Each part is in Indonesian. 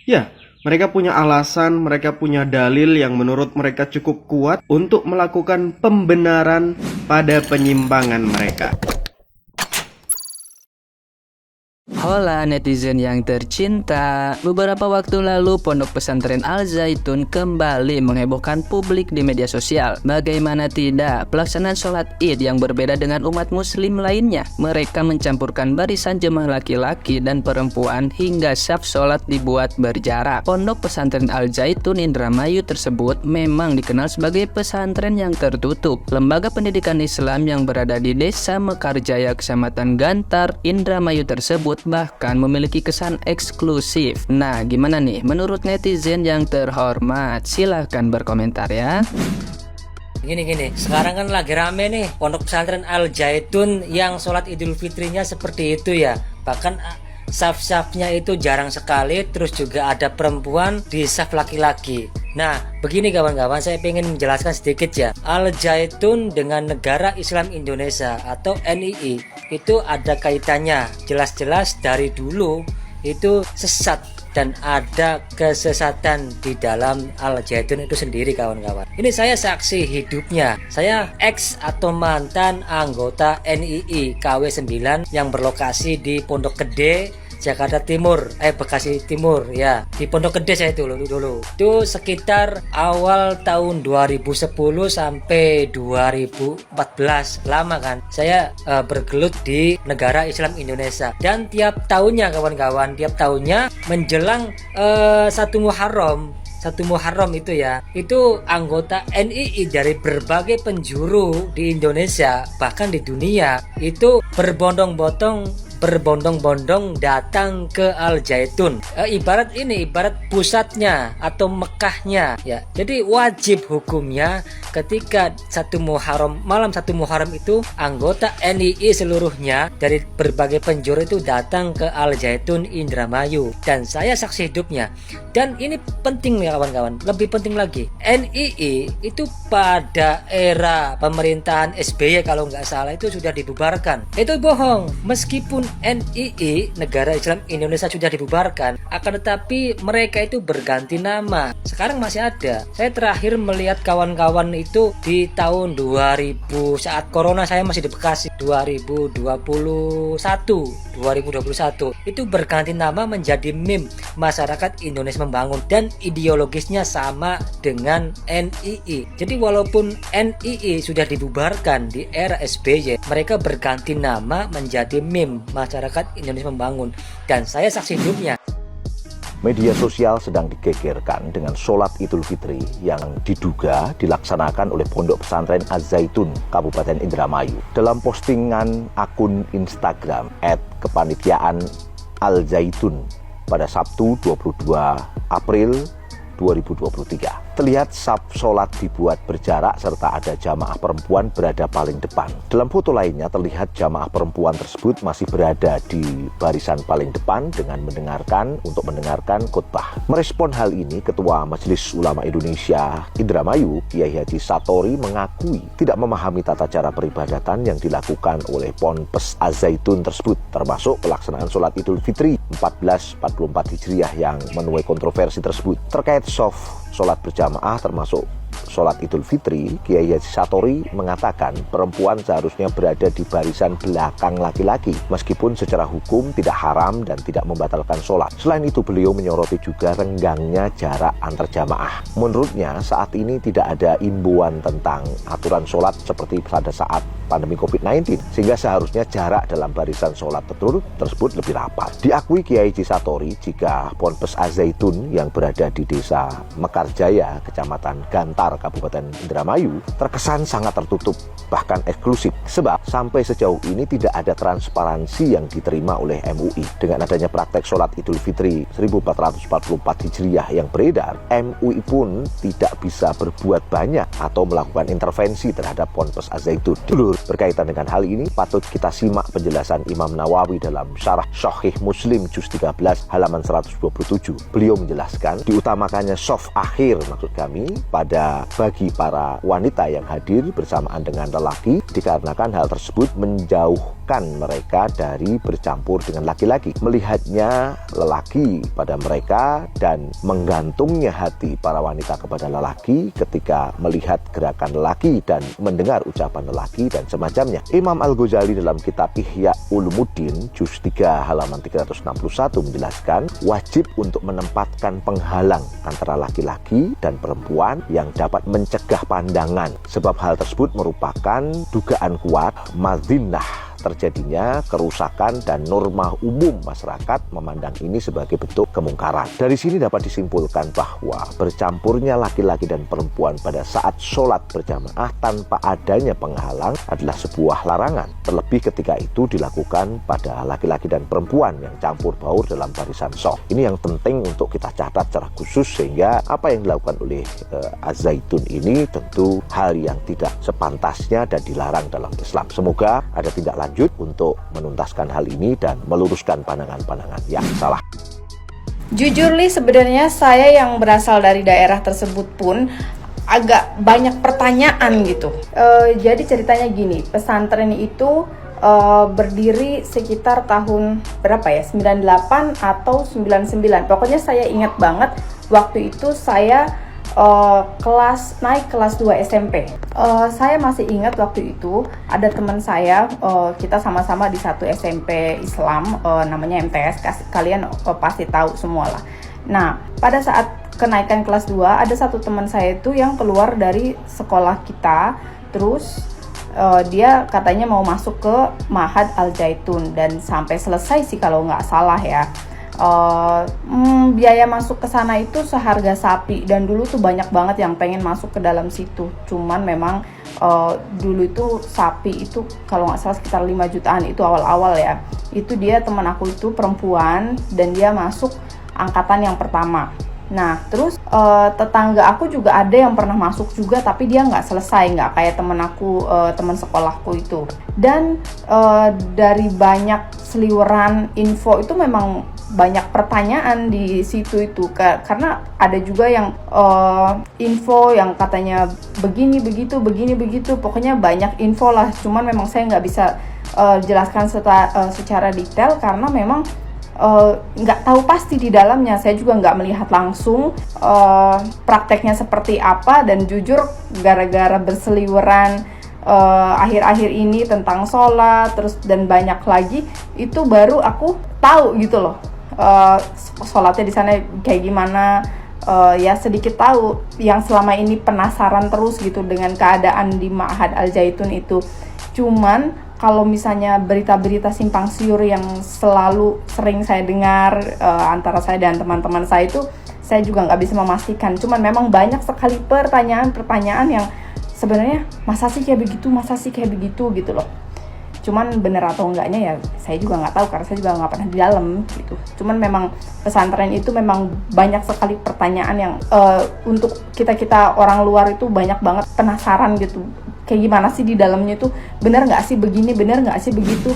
Ya, mereka punya alasan, mereka punya dalil yang menurut mereka cukup kuat untuk melakukan pembenaran pada penyimpangan mereka. Hola netizen yang tercinta, beberapa waktu lalu Pondok Pesantren Al Zaitun kembali menghebohkan publik di media sosial. Bagaimana tidak, pelaksanaan sholat id yang berbeda dengan umat muslim lainnya. Mereka mencampurkan barisan jemaah laki-laki dan perempuan hingga saf sholat dibuat berjarak. Pondok Pesantren Al Zaitun Indramayu tersebut memang dikenal sebagai pesantren yang tertutup. Lembaga pendidikan Islam yang berada di Desa Mekarjaya, Kecamatan Gantar, Indramayu tersebut bahkan memiliki kesan eksklusif. Nah, gimana nih menurut netizen yang terhormat? Silahkan berkomentar ya. Gini, sekarang kan lagi rame nih Pondok Pesantren Al Zaitun yang sholat Idul Fitrinya seperti itu ya. Bahkan saf-safnya itu jarang sekali, terus juga ada perempuan di saf laki-laki. Nah, begini kawan-kawan, saya ingin menjelaskan sedikit ya. Al Zaitun dengan Negara Islam Indonesia atau NII itu ada kaitannya. Jelas-jelas dari dulu itu sesat dan ada kesesatan di dalam Al Zaitun itu sendiri kawan-kawan. Ini saya saksi hidupnya. Saya ex atau mantan anggota NII KW 9 yang berlokasi di Pondok Gede, Jakarta Timur, Bekasi Timur ya. Di Pondok Gede saya dulu. Itu sekitar awal tahun 2010 sampai 2014. Lama kan saya bergelut di Negara Islam Indonesia. Dan tiap tahunnya kawan-kawan, tiap tahunnya menjelang 1 Muharram itu ya, itu anggota NII dari berbagai penjuru di Indonesia bahkan di dunia itu berbondong-bondong datang ke Al Zaitun. Ibarat pusatnya atau Mekahnya ya. Jadi wajib hukumnya ketika malam 1 Muharram itu anggota NII seluruhnya dari berbagai penjuru itu datang ke Al Zaitun Indramayu, dan saya saksi hidupnya. Dan ini penting ya kawan-kawan, lebih penting lagi, NII itu pada era pemerintahan SBY kalau nggak salah itu sudah dibubarkan. Itu bohong. Meskipun NII Negara Islam Indonesia sudah dibubarkan, akan tetapi mereka itu berganti nama. Sekarang masih ada. Saya terakhir melihat kawan-kawan itu di tahun 2000 saat corona, saya masih di Bekasi 2021 itu berganti nama menjadi MIM, Masyarakat Indonesia Membangun, dan ideologisnya sama dengan NII. Jadi walaupun NII sudah dibubarkan di era SBY, mereka berganti nama menjadi MIM, Masyarakat Indonesia Membangun, dan saya saksi hidupnya. Media sosial sedang digegerkan dengan sholat Idul Fitri yang diduga dilaksanakan oleh Pondok Pesantren Al Zaitun, Kabupaten Indramayu. Dalam postingan akun Instagram @kepanitiaan Al Zaitun pada Sabtu 22 April 2023. Terlihat saf sholat dibuat berjarak serta ada jamaah perempuan berada paling depan. Dalam foto lainnya terlihat jamaah perempuan tersebut masih berada di barisan paling depan dengan mendengarkan khutbah. Merespon hal ini, Ketua Majelis Ulama Indonesia Indramayu, Kiai Haji Satori, mengakui tidak memahami tata cara peribadatan yang dilakukan oleh Ponpes Al Zaitun tersebut, termasuk pelaksanaan sholat Idul Fitri 1444 Hijriah yang menuai kontroversi tersebut. Terkait sholat berjamaah termasuk sholat Idul Fitri, Kiai Haji Satori mengatakan perempuan seharusnya berada di barisan belakang laki-laki, meskipun secara hukum tidak haram dan tidak membatalkan sholat. Selain itu, beliau menyoroti juga renggangnya jarak antar jamaah. Menurutnya, saat ini tidak ada imbauan tentang aturan sholat seperti pada saat pandemi COVID-19, sehingga seharusnya jarak dalam barisan sholat tersebut lebih rapat. Diakui Kiai Haji Satori jika Ponpes Al Zaitun yang berada di Desa Mekarjaya, Kecamatan Gantar, Kabupaten Indramayu, terkesan sangat tertutup, bahkan eksklusif, sebab sampai sejauh ini tidak ada transparansi yang diterima oleh MUI. Dengan adanya praktek sholat Idul Fitri 1444 Hijriah yang beredar, MUI pun tidak bisa berbuat banyak atau melakukan intervensi terhadap Ponpes Al Zaitun. Dulur, berkaitan dengan hal ini, patut kita simak penjelasan Imam Nawawi dalam Syarah Sahih Muslim Juz 13 halaman 127. Beliau menjelaskan, diutamakannya shaf akhir, maksud kami, pada bagi para wanita yang hadir bersamaan dengan lelaki, dikarenakan hal tersebut menjauhkan mereka dari bercampur dengan laki-laki. Melihatnya lelaki pada mereka dan menggantungnya hati para wanita kepada lelaki ketika melihat gerakan lelaki dan mendengar ucapan lelaki dan semacamnya. Imam Al-Ghazali dalam kitab Ihya Ulumuddin juz 3 halaman 361 menjelaskan wajib untuk menempatkan penghalang antara laki-laki dan perempuan yang dapat mencegah pandangan, sebab hal tersebut merupakan dugaan kuat madzinah terjadinya kerusakan dan norma umum masyarakat memandang ini sebagai bentuk kemungkaran. Dari sini dapat disimpulkan bahwa bercampurnya laki-laki dan perempuan pada saat sholat berjamaah tanpa adanya penghalang adalah sebuah larangan, terlebih ketika itu dilakukan pada laki-laki dan perempuan yang campur baur dalam barisan shaf. Ini yang penting untuk kita catat secara khusus, sehingga apa yang dilakukan oleh Az-Zaitun ini tentu hal yang tidak sepantasnya dan dilarang dalam Islam. Semoga ada tindak lanjut untuk menuntaskan hal ini dan meluruskan pandangan-pandangan yang salah. Jujur nih, sebenarnya saya yang berasal dari daerah tersebut pun agak banyak pertanyaan gitu. Jadi ceritanya gini, pesantren itu berdiri sekitar tahun berapa ya, 98 atau 99. Pokoknya saya ingat banget waktu itu saya naik kelas 2 SMP. Saya masih ingat waktu itu ada teman saya, kita sama-sama di satu SMP Islam, namanya MTS, kalian pasti tahu semua lah. Nah, pada saat kenaikan kelas 2 ada satu teman saya itu yang keluar dari sekolah kita, terus dia katanya mau masuk ke Ma'had Al-Zaitun, dan sampai selesai sih kalau nggak salah ya. Biaya masuk ke sana itu seharga sapi, dan dulu tuh banyak banget yang pengen masuk ke dalam situ. Cuman memang dulu itu sapi itu kalau nggak salah sekitar 5 jutaan, itu awal-awal ya. Itu dia teman aku itu perempuan dan dia masuk angkatan yang pertama. Nah terus tetangga aku juga ada yang pernah masuk juga, tapi dia nggak selesai, nggak kayak temen aku, teman sekolahku itu. Dan dari banyak seliweran info itu memang banyak pertanyaan di situ itu, karena ada juga yang info yang katanya begini begitu, pokoknya banyak info lah. Cuman memang saya nggak bisa jelaskan secara detail karena memang nggak tahu pasti di dalamnya. Saya juga nggak melihat langsung prakteknya seperti apa, dan jujur gara-gara berseliweran akhir-akhir ini tentang sholat terus dan banyak lagi, itu baru aku tahu gitu loh sholatnya di sana kayak gimana. Ya sedikit tahu, yang selama ini penasaran terus gitu dengan keadaan di Ma'had Al-Zaitun itu. Cuman kalau misalnya berita-berita simpang siur yang selalu sering saya dengar antara saya dan teman-teman saya itu, saya juga nggak bisa memastikan. Cuman memang banyak sekali pertanyaan yang sebenarnya masa sih kayak begitu gitu loh. Cuman bener atau enggaknya ya saya juga nggak tahu, karena saya juga nggak pernah di dalam gitu. Cuman memang pesantren itu memang banyak sekali pertanyaan yang untuk kita orang luar itu banyak banget penasaran gitu. Kayak gimana sih di dalamnya tuh, bener nggak sih begini, bener nggak sih begitu.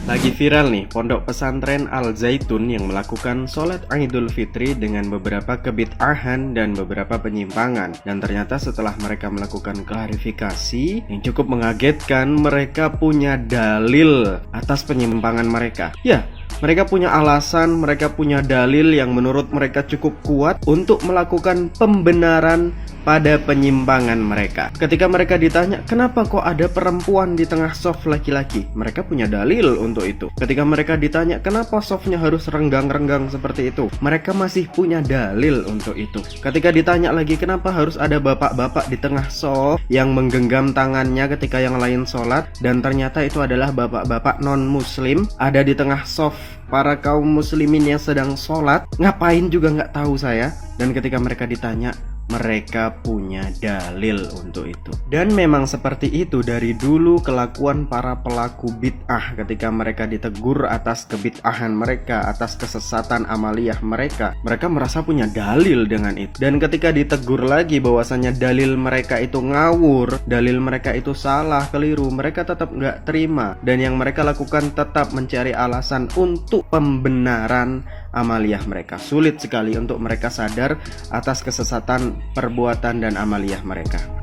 Lagi viral nih, pondok pesantren Al-Zaitun yang melakukan sholat Idul Fitri dengan beberapa kebid'ahan dan beberapa penyimpangan. Dan ternyata setelah mereka melakukan klarifikasi yang cukup mengagetkan, mereka punya dalil atas penyimpangan mereka. Ya, mereka punya alasan, mereka punya dalil yang menurut mereka cukup kuat untuk melakukan pembenaran pada penyimpangan mereka. Ketika mereka ditanya, kenapa kok ada perempuan di tengah shaf laki-laki? Mereka punya dalil untuk itu. Ketika mereka ditanya, kenapa shafnya harus renggang-renggang seperti itu? Mereka masih punya dalil untuk itu. Ketika ditanya lagi, kenapa harus ada bapak-bapak di tengah shaf yang menggenggam tangannya ketika yang lain sholat? Dan ternyata itu adalah bapak-bapak non-muslim ada di tengah shaf para kaum muslimin yang sedang sholat. Ngapain juga nggak tahu saya. Dan ketika mereka ditanya, mereka punya dalil untuk itu. Dan memang seperti itu dari dulu kelakuan para pelaku bid'ah. Ketika mereka ditegur atas kebid'ahan mereka, atas kesesatan amaliyah mereka, mereka merasa punya dalil dengan itu. Dan ketika ditegur lagi bahwasannya dalil mereka itu ngawur, dalil mereka itu salah, keliru, mereka tetap nggak terima. Dan yang mereka lakukan tetap mencari alasan untuk pembenaran amaliyah mereka. Sulit sekali untuk mereka sadar atas kesesatan perbuatan dan amaliyah mereka.